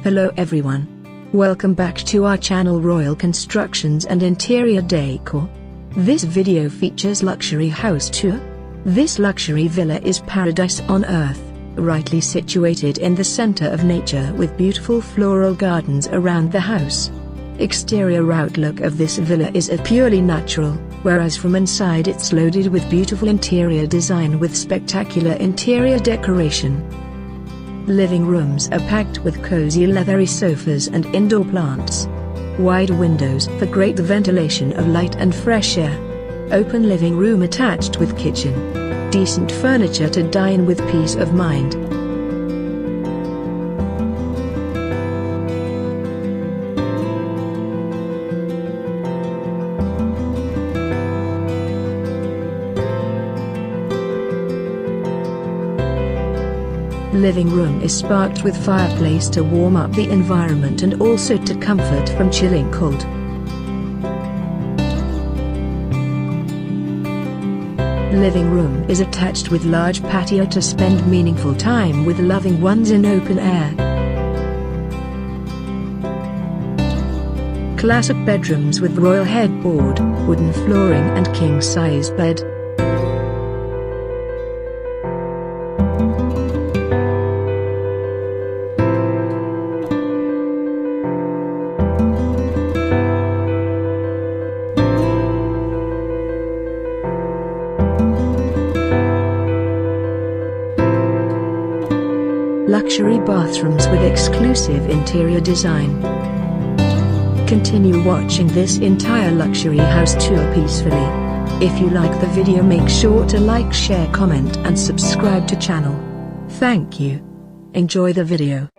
Hello everyone. Welcome back to our channel Royal Constructions and Interior Decor. This video features luxury house tour. This luxury villa is paradise on earth, rightly situated in the center of nature with beautiful floral gardens around the house. Exterior outlook of this villa is a purely natural, whereas from inside it's loaded with beautiful interior design with spectacular interior decoration. Living rooms are packed with cozy leathery sofas and indoor plants. Wide windows for great ventilation of light and fresh air. Open living room attached with kitchen. Decent furniture to dine with peace of mind. Living room is sparked with fireplace to warm up the environment and also to comfort from chilling cold. Living room is attached with large patio to spend meaningful time with loving ones in open air. Classic bedrooms with royal headboard, wooden flooring and king-size bed. Luxury bathrooms with exclusive interior design. Continue watching this entire luxury house tour peacefully. If you like the video, make sure to like, share, comment and subscribe to channel. Thank you. Enjoy the video.